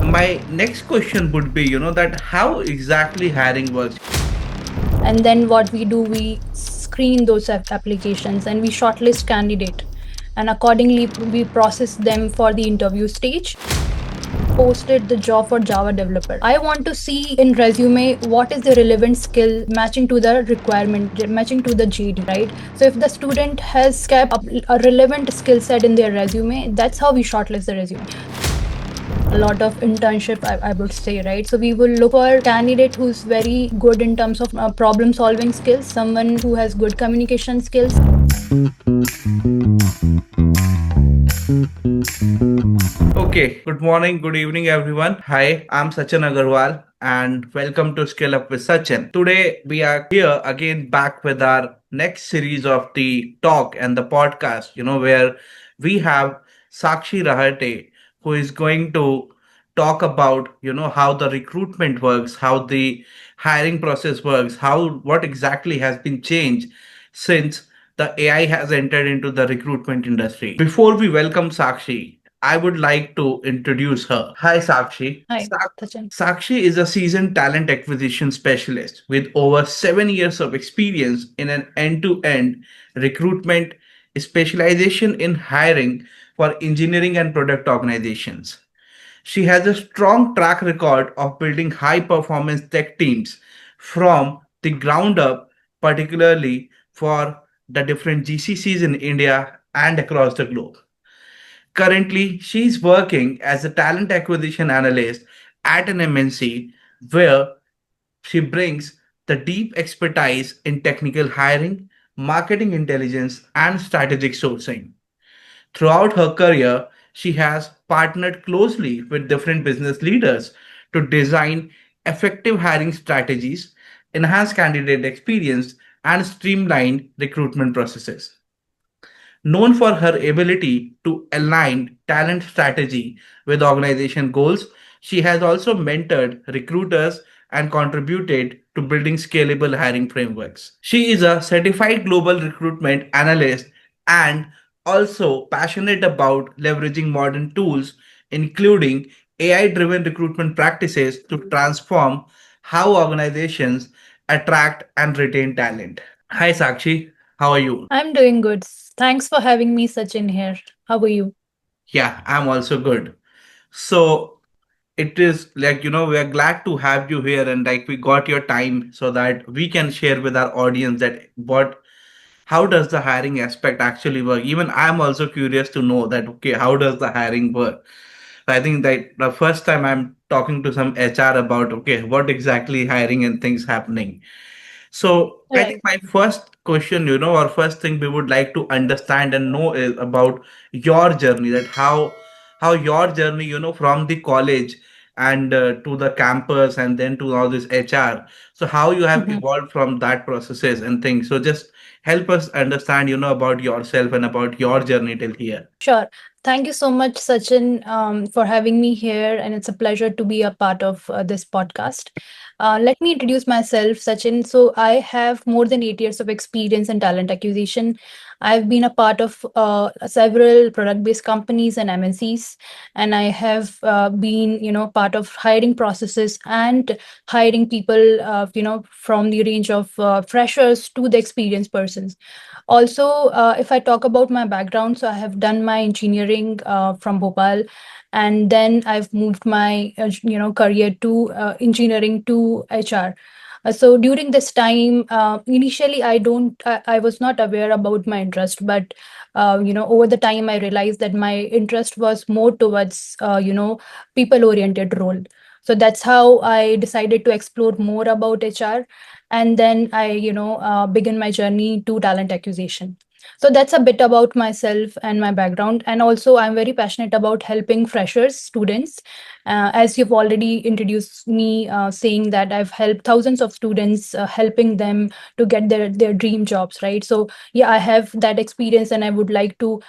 my next question would be, that how exactly hiring works. And then what we do, we screen those applications and we shortlist candidate, and accordingly we process them for the interview stage. Posted the job for Java developer. I want to see in resume what is the relevant skill matching to the requirement, matching to the JD, right? So if the student has kept a relevant skill set in their resume, that's how we shortlist the resume. A lot of internship, I would say, right? So we will look for candidate who's very good in terms of problem solving skills, someone who has good communication skills. Okay, good morning, good evening, everyone. Hi, I'm Sachin Agarwal, and welcome to Skill Up with Sachin. Today, we are here again back with our next series of the talk and the podcast, where we have Sakshi Rahate, who is going to talk about, how the recruitment works, how the hiring process works, what exactly has been changed since the AI has entered into the recruitment industry. Before we welcome Sakshi, I would like to introduce her. Hi, Sakshi. Hi, Sachin. Sakshi is a seasoned talent acquisition specialist with over 7 years of experience in an end to end recruitment specialization in hiring for engineering and product organizations. She has a strong track record of building high performance tech teams from the ground up, particularly for the different GCCs in India and across the globe. Currently, she's working as a talent acquisition analyst at an MNC where she brings the deep expertise in technical hiring, marketing intelligence, and strategic sourcing. Throughout her career, she has partnered closely with different business leaders to design effective hiring strategies, enhance candidate experience, and streamline recruitment processes. Known for her ability to align talent strategy with organization goals, she has also mentored recruiters and contributed to building scalable hiring frameworks. She is a certified global recruitment analyst and also passionate about leveraging modern tools, including AI driven recruitment practices, to transform how organizations attract and retain talent. Hi, Sakshi. How are you? I'm doing good. Thanks for having me, Sachin, here. How are you? Yeah, I'm also good. So it is like, we are glad to have you here and like we got your time so that we can share with our audience that how does the hiring aspect actually work? Even I'm also curious to know that, okay, how does the hiring work? So I think that the first time I'm talking to some HR about, okay, what exactly hiring and things happening. So I Right. think my first question, or first thing we would like to understand and know is about your journey, that how your journey, from the college and to the campus and then to all this HR. So how you have Mhm. evolved from that processes and things. So just help us understand, about yourself and about your journey till here. Sure. Thank you so much, Sachin, for having me here. And it's a pleasure to be a part of this podcast. Let me introduce myself, Sachin. So, I have more than 8 years of experience in talent acquisition. I've been a part of several product based companies and MNCs, and I have been, part of hiring processes and hiring people, from the range of freshers to the experienced persons. Also, if I talk about my background, so I have done my engineering from Bhopal, and then I've moved my career to engineering to HR. So during this time, initially I was not aware about my interest, but over the time I realized that my interest was more towards people oriented role. So that's how I decided to explore more about HR, and then I begin my journey to talent acquisition. So that's a bit about myself and my background, and also I'm very passionate about helping freshers students. As you've already introduced me, saying that I've helped thousands of students, helping them to get their dream jobs, right? So yeah, I have that experience, and I would like to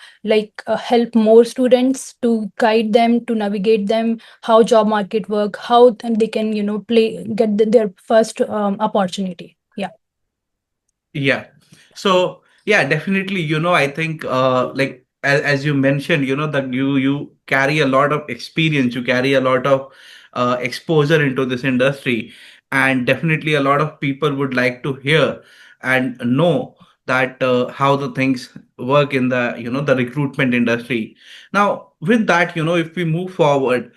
help more students, to guide them, to navigate them how job market work, how they can get their first opportunity. Yeah. Yeah. So yeah, definitely, I think like as you mentioned, that you carry a lot of experience, you carry a lot of exposure into this industry, and definitely a lot of people would like to hear and know that how the things work in the the recruitment industry. Now, with that, if we move forward,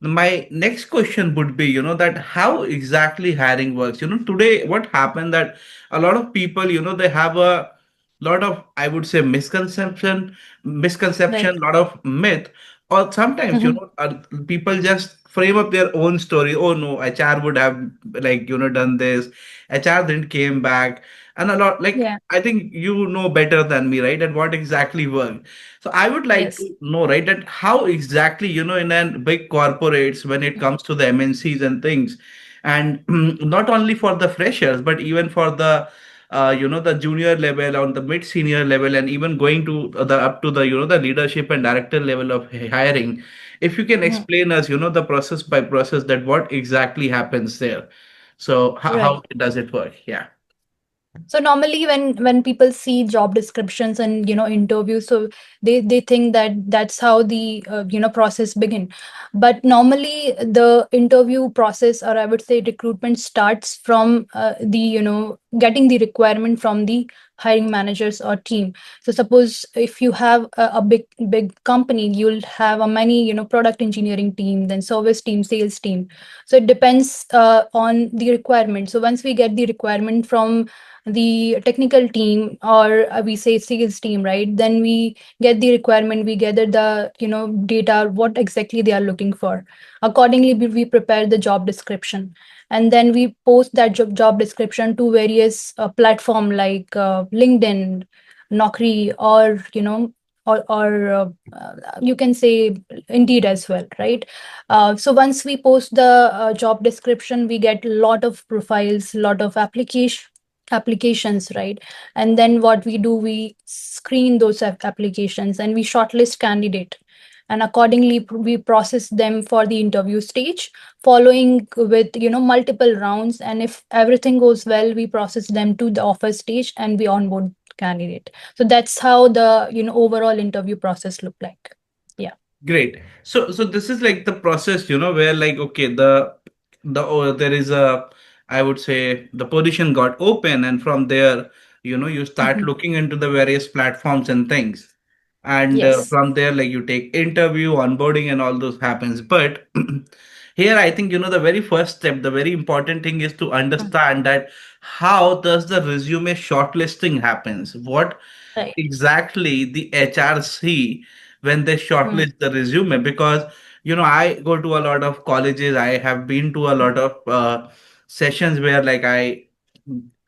my next question would be, that how exactly hiring works. Today what happened that a lot of people, they have a lot of, I would say, misconception, Right. lot of myth, or sometimes, Hmm. people just frame up their own story. Oh no, HR would have, like, done this. HR didn't came back, and a lot, like, Yeah. I think you know better than me, right? And what exactly worked. So I would like Yes. to know, right, that how exactly, in a big corporates, when it comes to the MNCs and things, and not only for the freshers, but even for the the junior level, on the mid senior level, and even going to the up to the the leadership and director level of hiring. If you can Mhm. explain us, the process by process, that what exactly happens there. So how Right. does it work? Yeah. So normally when people see job descriptions and interviews, so they think that that's how the process begin. But normally the interview process, or I would say recruitment, starts from the getting the requirement from the hiring managers or team. So suppose if you have a big company, you'll have a many product engineering team, then service team, sales team. So it depends on the requirement. So once we get the requirement from the technical team, or we say sales team, right, then we get the requirement, we gather the data, what exactly they are looking for. Accordingly, we prepare the job description, and then we post that job description to various platform like LinkedIn, Naukri, or you can say Indeed as well, right? So once we post the job description, we get a lot of profiles, lot of applications, right? And then what we do, we screen those applications and we shortlist candidate, and accordingly we process them for the interview stage, following with multiple rounds, and if everything goes well, we process them to the offer stage and we onboard candidate. So that's how the overall interview process look like. Yeah. Great. So this is like the process, where, like, okay, there is a, I would say, the position got open, and from there, you start Mhm. looking into the various platforms and things, and Yes. from there, like, you take interview, onboarding, and all those happens. But here, I think, the very first step, the very important thing is to Mm. understand that how does the resume shortlisting happens? What Right. exactly the HRC when they Mm. shortlist the resume? Because I go to a lot of colleges, I have been to a lot of sessions where, like, I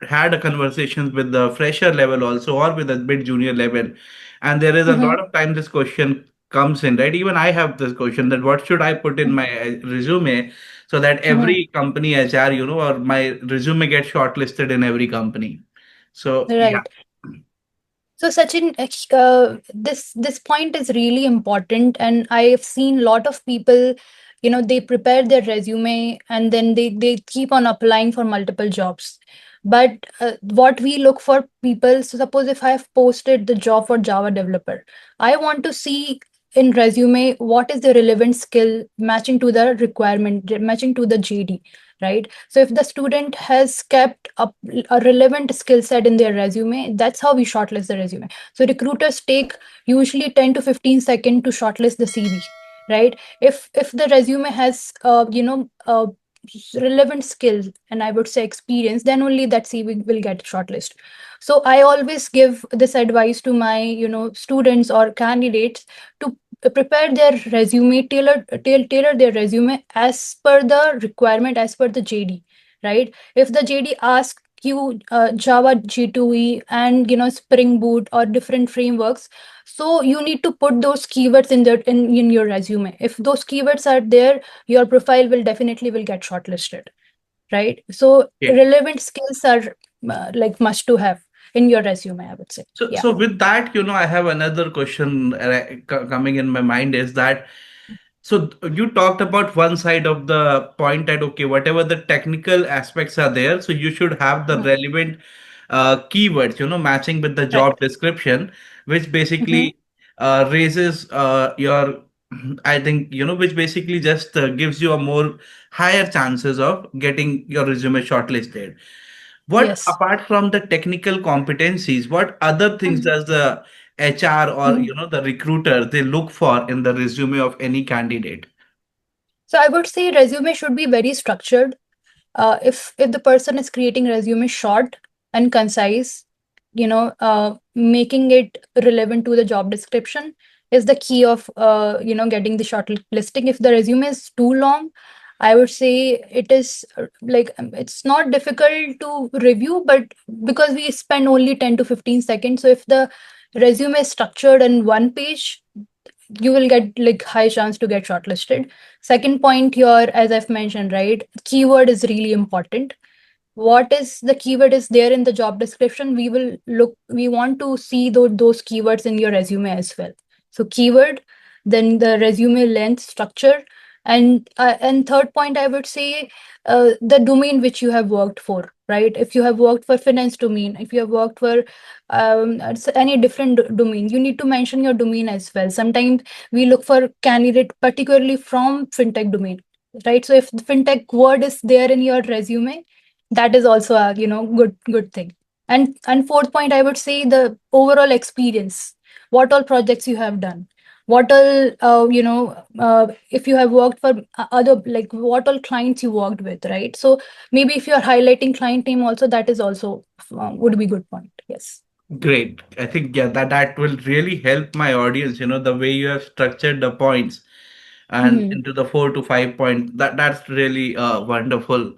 had a conversations with the fresher level also, or with the mid junior level, and there is a Mhm. lot of time this question comes in, right? Even I have this question, that what should I put in my resume, so that Mhm. every company HR, or my resume gets shortlisted in every company. So yeah. Right. So Sachin, this point is really important, and I've seen a lot of people, they prepare their resume and then they keep on applying for multiple jobs. But what we look for people, so suppose if I have posted the job for Java developer, I want to see in resume what is the relevant skill matching to the requirement, matching to the JD, right? So if the student has kept a relevant skill set in their resume, that's how we shortlist the resume. So recruiters take usually 10 to 15 seconds to shortlist the CV, right? If the resume has relevant skills, and I would say experience, then only that CV will get shortlisted. So I always give this advice to my students or candidates to prepare their resume, tailor their resume as per the requirement, as per the JD, right? If the JD asks you Java G2E and Spring Boot or different frameworks, so you need to put those keywords in your resume. If those keywords are there, your profile will get shortlisted, right? So Okay. relevant skills are like must to have in your resume, I would say. Yeah. So with that, I have another question coming in my mind, is that, so you talked about one side of the point, that, okay, whatever the technical aspects are there, so you should have the Mhm. relevant keywords, matching with the Right. job description, which Mhm. basically raises your I think which basically just gives you a more higher chances of getting your resume shortlisted. What Yes. apart from the technical competencies, what other things Mhm. does the HR or Mhm. the recruiter they look for in the resume of any candidate? So I would say resume should be very structured. If the person is creating resume short and concise, making it relevant to the job description is the key of getting the short listing. If the resume is too long, I would say it is it's not difficult to review, but because we spend only 10 to 15 seconds, so if the resume is structured in one page, you will get like high chance to get shortlisted. Second point here, as I've mentioned, right, keyword is really important. What is the keyword is there in the job description, we want to see those keywords in your resume as well. So keyword, then the resume length, structure, and third point I would say, the domain which you have worked for, right? If you have worked for finance domain, if you have worked for any different domain, you need to mention your domain as well. Sometimes we look for candidate particularly from fintech domain, right? So if the fintech word is there in your resume, that is also a good thing. And fourth point I would say, the overall experience, what all projects you have done, what all if you have worked for other, like what all clients you worked with, right? So maybe if you are highlighting client name also, that is also would be good point. Yes. Great. I think yeah, that will really help my audience, the way you have structured the points and Mm-hmm. into the 4 to 5 points. That's really wonderful.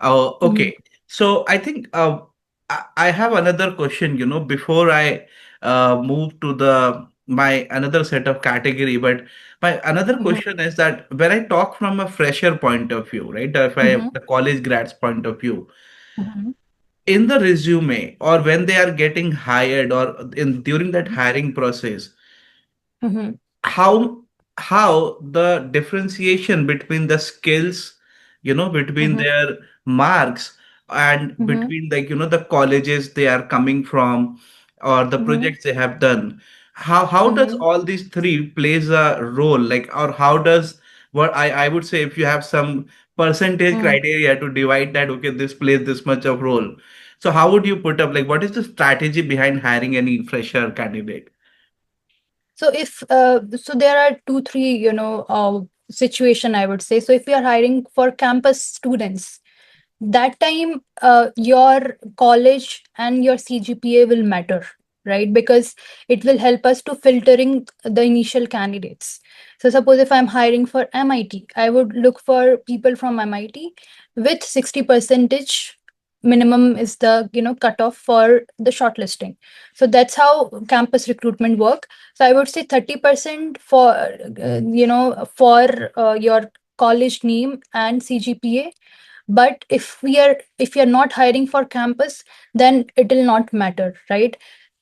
Mm-hmm. Okay. So I think I have another question, before I move to the my another set of category. But my another question is that when I talk from a fresher point of view, right? If I have Mm-hmm. the college grads point of view, Mm-hmm. in the resume or when they are getting hired or in during that hiring process, Mm-hmm. how the differentiation between the skills, between Mm-hmm. their marks and Mm-hmm. between like the colleges they are coming from or the Mm-hmm. projects they have done, how does Mm-hmm. all these three plays a role, like, or how does, what I would say, if you have some percentage Mm-hmm. criteria to divide that, okay, this plays this much of role, so how would you put up, like, what is the strategy behind hiring any fresher candidate? So if so there are two, three, situation I would say. So if we are hiring for campus students, that time your college and your CGPA will matter, right? Because it will help us to filtering the initial candidates. So suppose if I'm hiring for MIT, I would look for people from MIT with 60 percentage minimum is the cutoff for the shortlisting. So that's how campus recruitment work. So I would say 30% for your college name and CGPA. But if we are not hiring for campus, then it will not matter, right?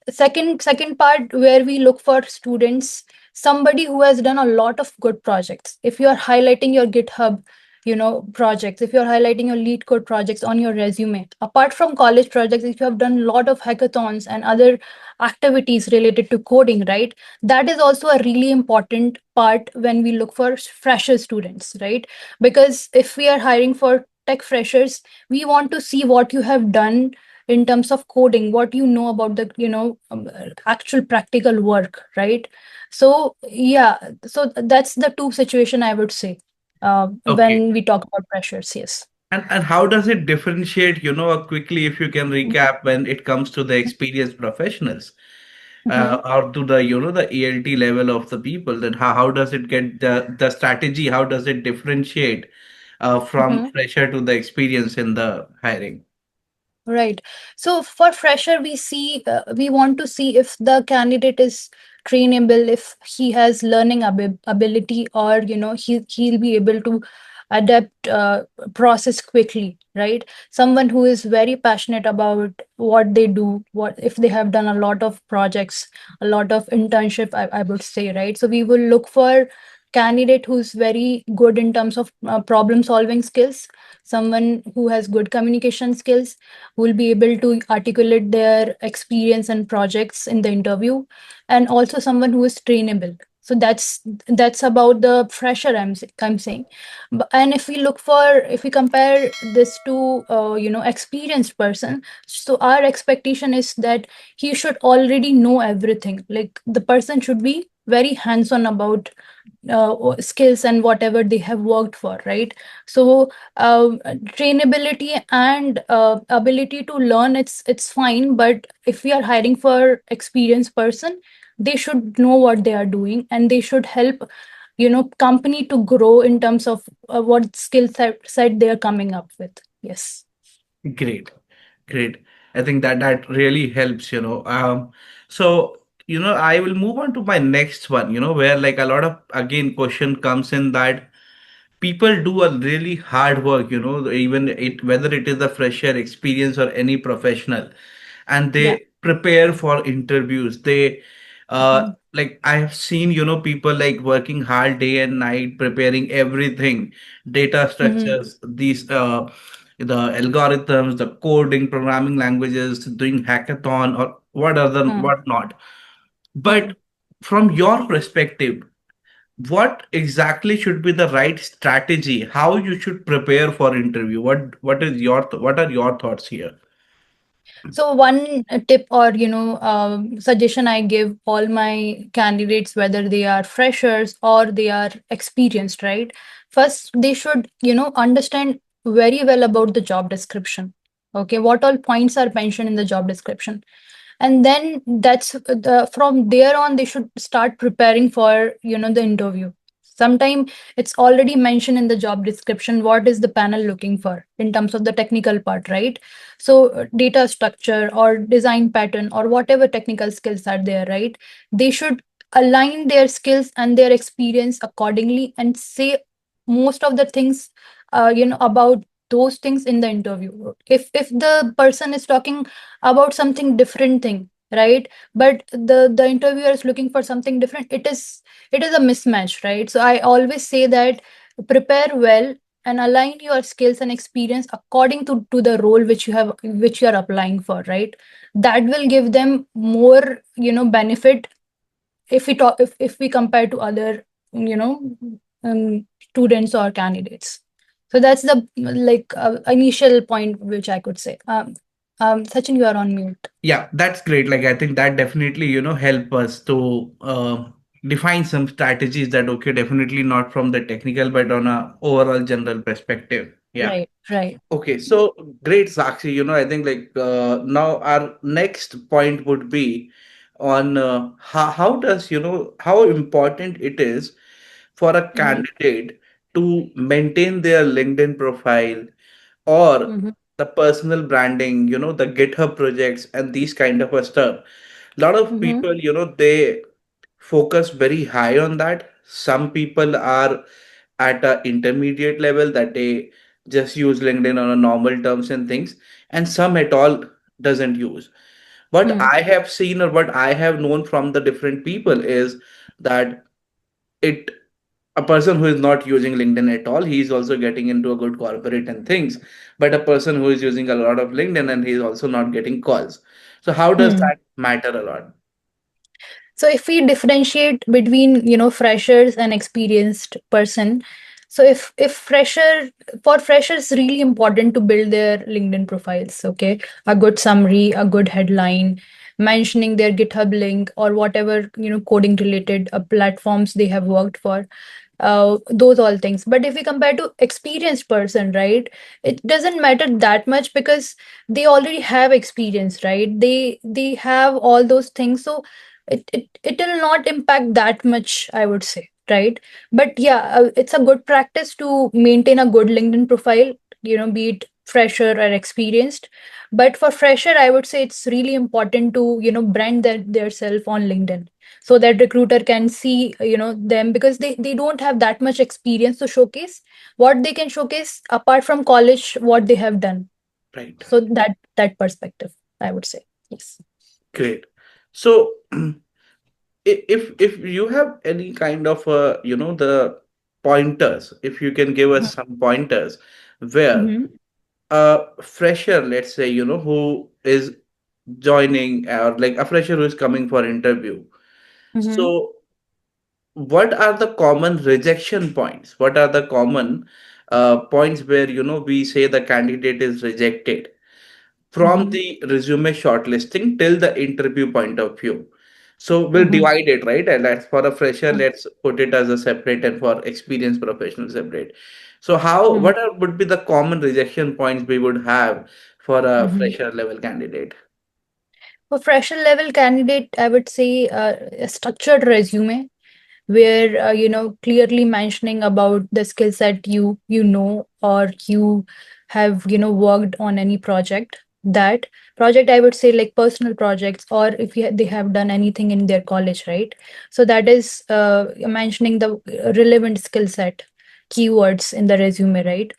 Second part where we look for students, somebody who has done a lot of good projects. If you are highlighting your GitHub projects, if you're highlighting your lead code projects on your resume, apart from college projects, if you have done a lot of hackathons and other activities related to coding, right, that is also a really important part when we look for fresher students, right? Because if we are hiring for tech freshers, we want to see what you have done in terms of coding, what you know about the actual practical work, right? So yeah, so that's the two situation I would say Okay. when we talk about pressures. Yes. And how does it differentiate, quickly, if you can Mhm. recap, when it comes to the experienced professionals, Mhm. or to the, the ELT level of the people, then how does it get the strategy? How does it differentiate from Mhm. fresher to the experience in the hiring? Right. So for fresher, we want to see if the candidate is trainable, if he has learning ability, or he'll be able to adapt process quickly, right? Someone who is very passionate about what they do, what if they have done a lot of projects, a lot of internship, I would say, right? So we will look for candidate who's very good in terms of problem solving skills, someone who has good communication skills, who will be able to articulate their experience and projects in the interview, and also someone who is trainable. So that's about the fresher I'm saying. And if we look for, if we compare this to experienced person, so our expectation is that he should already know everything. Like the person should be very hands on about skills and whatever they have worked for, right? So trainability and ability to learn, it's fine, but if we are hiring for experienced person, they should know what they are doing, and they should help company to grow in terms of what skill set they are coming up with. Yes. Great, great. I think that that really helps, you know. So, you know, I will move on to my next one, you know, where like a lot of again question comes in that people do a really hard work, you know, even it whether it is a fresher experience or any professional, and Yeah. they prepare for interviews. They like I have seen, you know, people like working hard day and night preparing everything, data Mm-hmm. structures, these the algorithms, the coding, programming languages, doing hackathon or what other what not. But from your perspective, what exactly should be the right strategy? How you should prepare for interview? What is your what are your thoughts here? So one tip or suggestion I give all my candidates, whether they are freshers or they are experienced, right? First, they should understand very well about the job description. Okay, what all points are mentioned in the job description, and then from there on they should start preparing for the interview. Sometime it's already mentioned in the job description what is the panel looking for in terms of the technical part, right? So data structure or design pattern or whatever technical skills are there, right? They should align their skills and their experience accordingly and say most of the things about those things in the interview. If the person is talking about something different thing, right, but the interviewer is looking for something different, it is a mismatch, right? So I always say that prepare well and align your skills and experience according to the role which you are applying for, right? That will give them more benefit if we talk if we compare to other you know students or candidates. So that's the initial point which I could say. Sachin, you are on mute. Yeah, that's great. Like I think that definitely, you know, help us to define some strategies that okay, definitely not from the technical, but on a overall general perspective. Yeah. Right, right. Okay, so great, Sakshi. You know, I think like now our next point would be on how does, you know, how important it is for a Mm-hmm, candidate to maintain their LinkedIn profile or mm-hmm, the personal branding, you know, the GitHub projects and these kind of a stuff. A lot of mm-hmm, people, you know, they focus very high on that. Some people are at a intermediate level that they just use LinkedIn on a normal terms and things, and some at all doesn't use. What mm, I have seen or what I have known from the different people is that it a person who is not using LinkedIn at all, he is also getting into a good corporate and things. But a person who is using a lot of LinkedIn and he is also not getting calls. So how does mm. that matter a lot? So if we differentiate between freshers and experienced person, so if fresher for freshers really important to build their LinkedIn profiles. Okay, a good summary, a good headline, mentioning their GitHub link or whatever coding related platforms they have worked for, those all things. But if we compare to experienced person, right, it doesn't matter that much because they already have experience, right? They have all those things, so it will not impact that much, I would say, right? But yeah, it's a good practice to maintain a good LinkedIn profile, be it fresher or experienced. But for fresher, I would say it's really important to brand their self on LinkedIn, so that recruiter can see them, because they don't have that much experience to showcase. What they can showcase apart from college, what they have done. Right. So that perspective, I would say. Yes. Great. So if you have any kind of the pointers, if you can give us some pointers where Mm-hmm. a fresher, let's say, who is joining, or like a fresher who is coming for interview, Mm-hmm. so what are the common rejection points? What are the common points where we say the candidate is rejected from Mm-hmm. the resume shortlisting till the interview point of view? So we'll Mm-hmm. divide it, right? And let's, for a fresher, let's put it as a separate, and for experienced professional separate. So how, Mm-hmm. would be the common rejection points we would have for a Mm-hmm. fresher level candidate? For fresher level candidate, I would say a structured resume where clearly mentioning about the skill set you know, or you have worked on any project. That project, I would say, like personal projects, or if they have done anything in their college, right? So that is mentioning the relevant skill set keywords in the resume, right?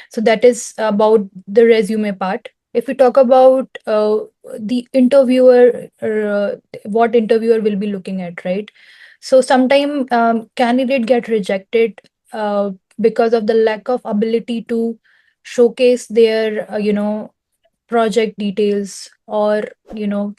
So that is about the resume part. If we talk about the interviewer, what interviewer will be looking at, right? So sometimes candidate get rejected because of the lack of ability to showcase their project details, or you know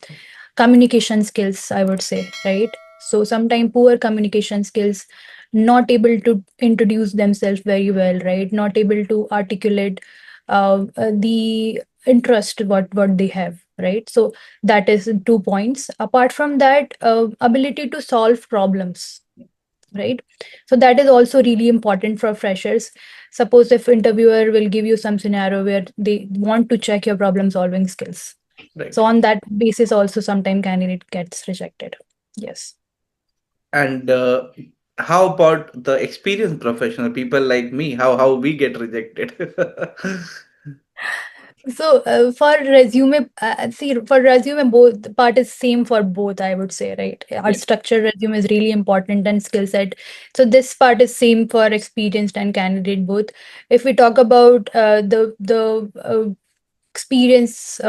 communication skills, I would say, right? So sometimes poor communication skills, not able to introduce themselves very well, right? Not able to articulate the interest what they have, right? So that is 2 points. Apart from that, ability to solve problems, right? So that is also really important for freshers. Suppose if interviewer will give you some scenario where they want to check your problem solving skills, Right. so on that basis also sometime candidate gets rejected. Yes. And how about the experienced professional people like me? How we get rejected? So for resume, see, for resume, both the part is same for both, I would say, right? Our Yeah. structured resume is really important, and skill set. So this part is same for experienced and candidate both. If we talk about the experience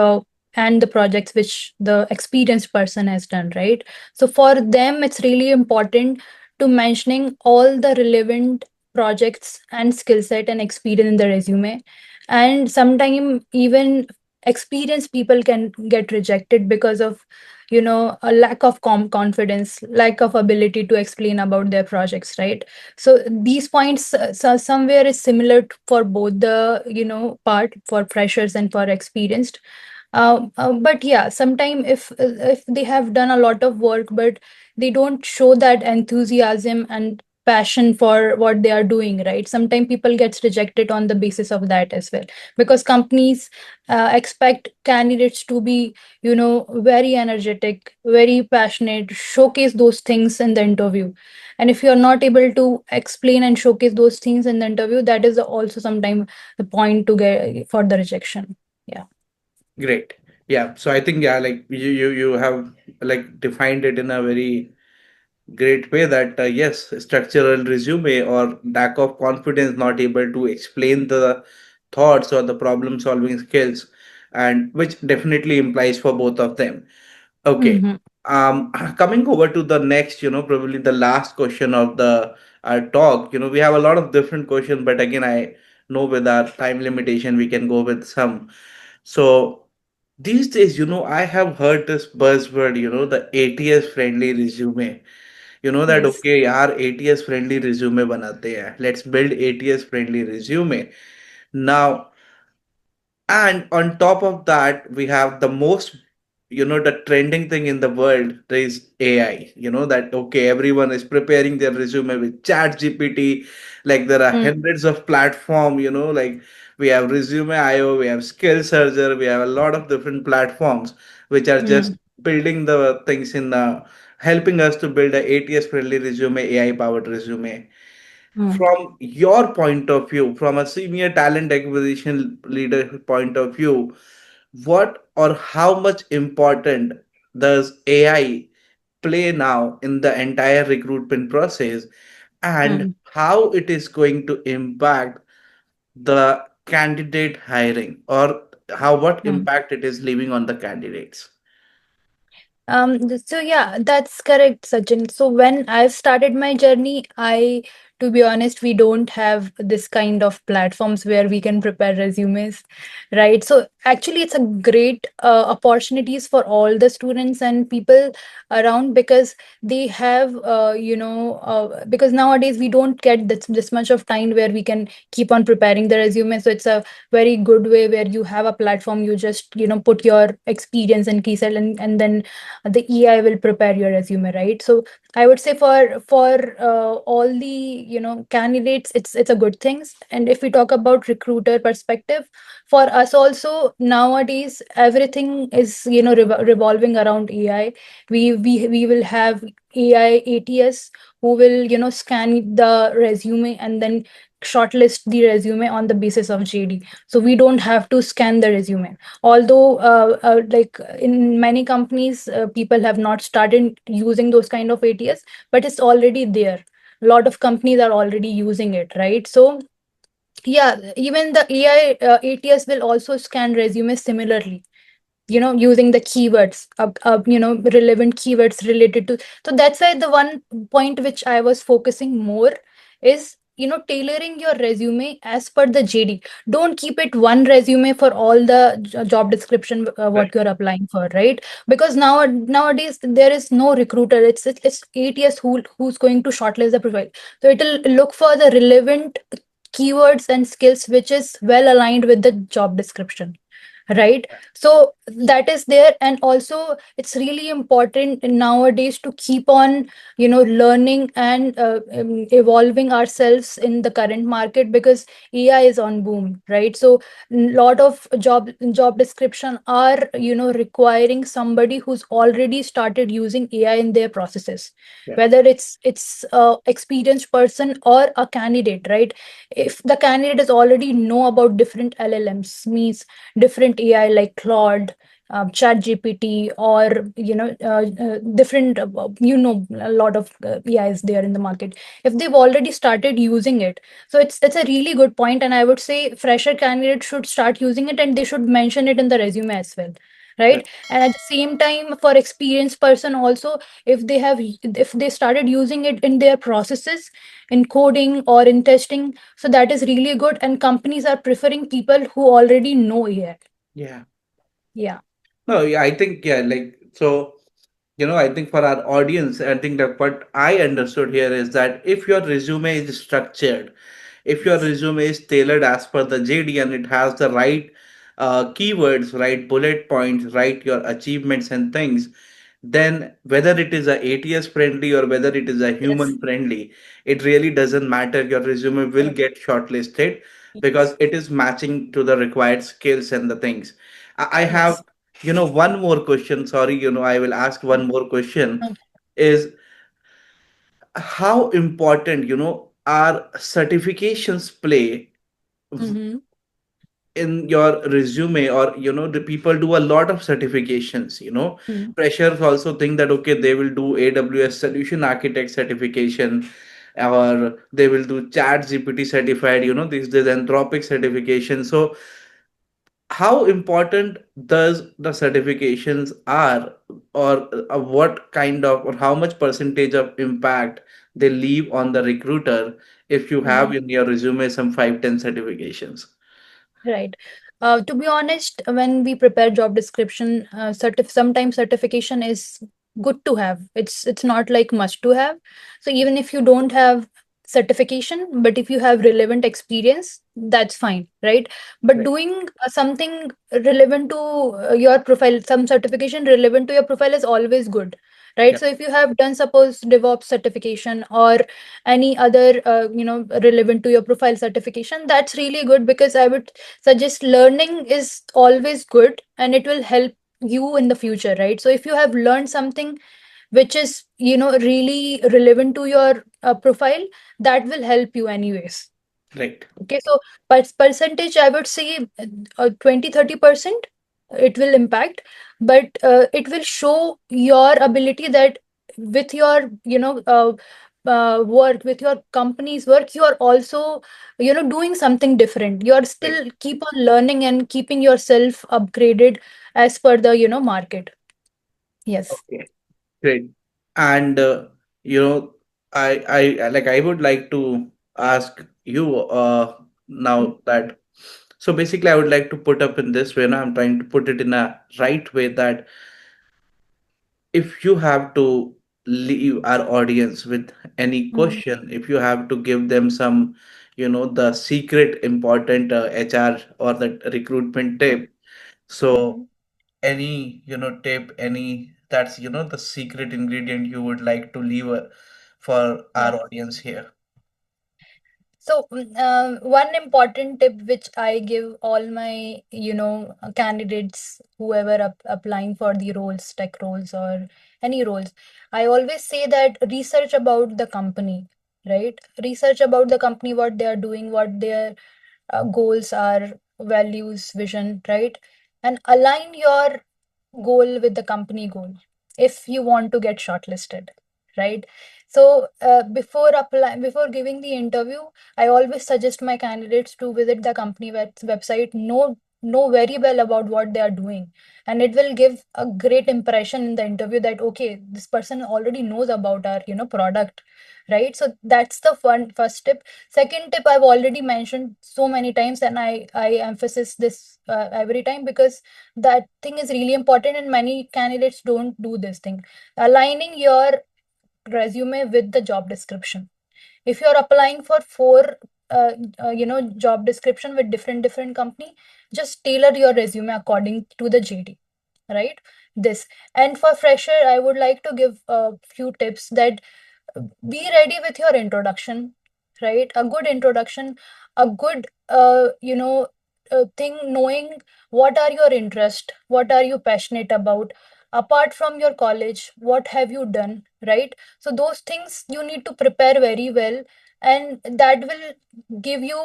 and the projects which the experienced person has done, right? So for them it's really important to mentioning all the relevant projects and skill set and experience in the resume. And sometimes even experienced people can get rejected because of a lack of confidence, lack of ability to explain about their projects, right? So these points, somewhere is similar for both the part for freshers and for experienced. But yeah, sometimes if they have done a lot of work but they don't show that enthusiasm and passion for what they are doing, right? Sometimes people gets rejected on the basis of that as well, because companies expect candidates to be very energetic, very passionate, showcase those things in the interview. And if you're not able to explain and showcase those things in the interview, that is also sometimes the point to get for the rejection. Yeah. Great. Yeah. So I think, yeah, like you have like defined it in a very great way that yes, structural resume or lack of confidence, not able to explain the thoughts or the problem solving skills, and which definitely implies for both of them. Okay. Mm-hmm. Coming over to the next, probably the last question of the our talk. We have a lot of different questions, but again, I know with our time limitation, we can go with some. So these days, I have heard this buzzword, the ATS friendly resume. That Yes. okay, यार ATS friendly resume बनाते हैं. Let's build ATS friendly resume. Now, and on top of that, we have the most, the trending thing in the world is AI. That okay, everyone is preparing their resume with Chat GPT. Like there are Mm, hundreds of platform, like we have Resume IO, we have Skill Searcher, we have a lot of different platforms which are just mm, building the things in helping us to build a ATS friendly resume, AI powered resume. mm, From your point of view, from a senior talent acquisition leader point of view, what or how much important does AI play now in the entire recruitment process, and mm, how it is going to impact the candidate hiring, or how what mm. impact it is leaving on the candidates? So yeah, that's correct, Sachin. So when I've started my journey, to be honest, we don't have this kind of platforms where we can prepare resumes, right? So actually, it's a great opportunities for all the students and people around, because they have, because nowadays we don't get this much of time where we can keep on preparing the resume. So it's a very good way where you have a platform, you just, put your experience and key set, and then the EI will prepare your resume, right? So I would say for all the candidates, it's a good things. And if we talk about recruiter perspective, for us also nowadays everything is revolving around AI. We will have AI ATS who will scan the resume and then shortlist the resume on the basis of JD. So we don't have to scan the resume, although like in many companies people have not started using those kind of ATS, but it's already there. A lot of companies are already using it, right? So yeah, even the AI ATS will also scan resumes similarly, using the keywords, relevant keywords related to. So that's why the one point which I was focusing more is tailoring your resume as per the JD. Don't keep it one resume for all the job description Right. what you're applying for, right? Because nowadays there is no recruiter, it's ATS who's going to shortlist the profile. So it'll look for the relevant keywords and skills which is well aligned with the job description, right? So that is there. And also it's really important nowadays to keep on learning and evolving ourselves in the current market, because AI is on boom, right? So lot of job description are requiring somebody who's already started using AI in their processes, Yeah. whether it's a experienced person or a candidate, right? If the candidate is already know about different LLMs, means different AI like Claude, Chat GPT, or different, a lot of AIs there in the market. If they've already started using it, so it's a really good point, and I would say fresher candidates should start using it, and they should mention it in the resume as well, Right. right? And at the same time, for experienced person also, if they started using it in their processes, in coding or in testing, so that is really good, and companies are preferring people who already know AI. Yeah. Yeah. No, yeah, I think, yeah, like, so, I think for our audience, I think that what I understood here is that if your resume is structured, if your Yes. resume is tailored as per the JD and it has the right keywords, right bullet points, right your achievements and things, then whether it is a ATS friendly or whether it is a Yes. human friendly, it really doesn't matter. Your resume will Correct. get shortlisted because Yes. it is matching to the required skills and the things. I have, Yes. one more question. Sorry, I will ask one more question. Okay. Is how important, are certifications play Mm-hmm. in your resume? Or the people do a lot of certifications. Freshers also think that okay, they will do AWS solution architect certification, or they will do chat GPT certified, these days anthropic certification. So how important does the certifications are, or what kind of, or how much percentage of impact they leave on the recruiter if you have Mm-hmm. in your resume some 5, 10 certifications? Right. To be honest, when we prepare job description, sometimes certification is good to have. It's not like must to have. So even if you don't have certification, but if you have relevant experience, that's fine, right? But Right. doing something relevant to your profile, some certification relevant to your profile is always good, right? Yeah. So if you have done suppose DevOps certification or any other relevant to your profile certification, that's really good, because I would suggest learning is always good and it will help you in the future, right? So if you have learned something which is really relevant to your profile, that will help you anyways. Right. Okay, so percentage, I would say 20-30% it will impact, but it will show your ability that with your work, with your company's work, you are also doing something different. You are Right. still keep on learning and keeping yourself upgraded as per the market. Yes. Okay, great. And you know, I would like to ask you Mm, now that, so basically I would like to put up in this way. Now I'm trying to put it in a right way that if you have to leave our audience with any mm, question, if you have to give them some, the secret important HR or the recruitment tip, so mm, any, tip, any that's, the secret ingredient you would like to leave for yeah. our audience here. So, one important tip which I give all my, candidates, whoever applying for the roles, tech roles or any roles, I always say that research about the company, right? Research about the company, what they are doing, what their goals are, values, vision, right? And align your goal with the company goal if you want to get shortlisted, right? So before giving the interview, I always suggest my candidates to visit the company website, know very well about what they are doing, and it will give a great impression in the interview that okay, this person already knows about our product, right? So that's the first tip. Second tip I've already mentioned so many times, and I emphasize this every time because that thing is really important and many candidates don't do this thing. Aligning your resume with the job description. If you're applying for four job description with different company, just tailor your resume according to the JD, right? This. And for fresher, I would like to give a few tips that be ready with your introduction, right? A good introduction, a good thing, knowing what are your interest, what are you passionate about, apart from your college, what have you done, right? So those things you need to prepare very well, and that will give you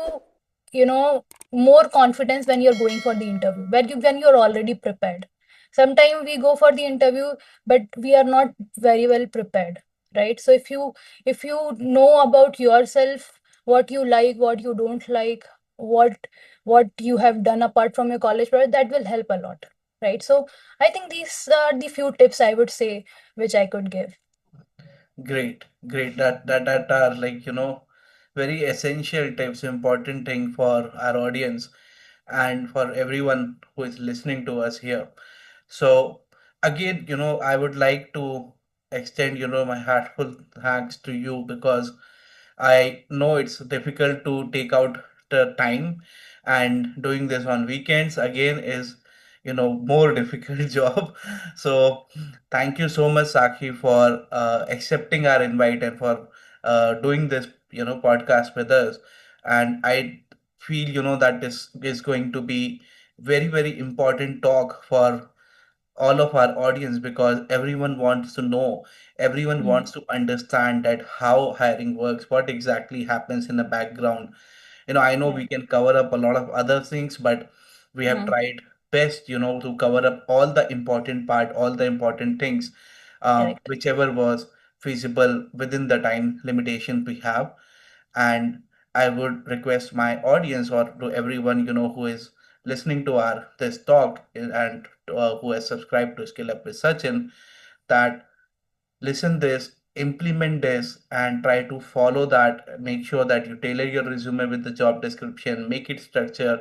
you know more confidence when you're going for the interview, when you're already prepared. Sometimes we go for the interview but we are not very well prepared, right? So if you know about yourself, what you like, what you don't like, what you have done apart from your college project, that will help a lot, right? So I think these are the few tips I would say which I could give. Great, great. That are like, very essential tips, important thing for our audience and for everyone who is listening to us here. So again, I would like to extend, my heartful thanks to you because I know it's difficult to take out the time, and doing this on weekends again is, more difficult job. So thank you so much, Sakshi, for accepting our invite and for doing this, podcast with us. And I feel, that this is going to be very, very important talk for all of our audience because everyone wants to know, everyone Mm, wants to understand that how hiring works, what exactly happens in the background. I know right. we can cover up a lot of other things, but we have Mm, tried best, to cover up all the important part, all the important things, correct. whichever was feasible within the time limitation we have. And I would request my audience or to everyone, who is listening to our this talk and who has subscribed to Skill Up with Sachin, that listen this, implement this, and try to follow that. Make sure that you tailor your resume with the job description, make it structure,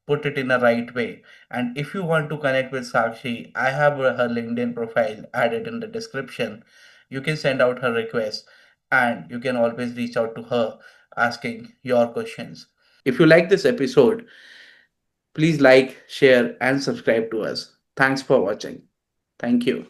put it in the right way. And if you want to connect with Sakshi, I have her LinkedIn profile added in the description. You can send out her request and you can always reach out to her asking your questions. If you like this episode, please like, share, and subscribe to us. Thanks for watching. Thank you.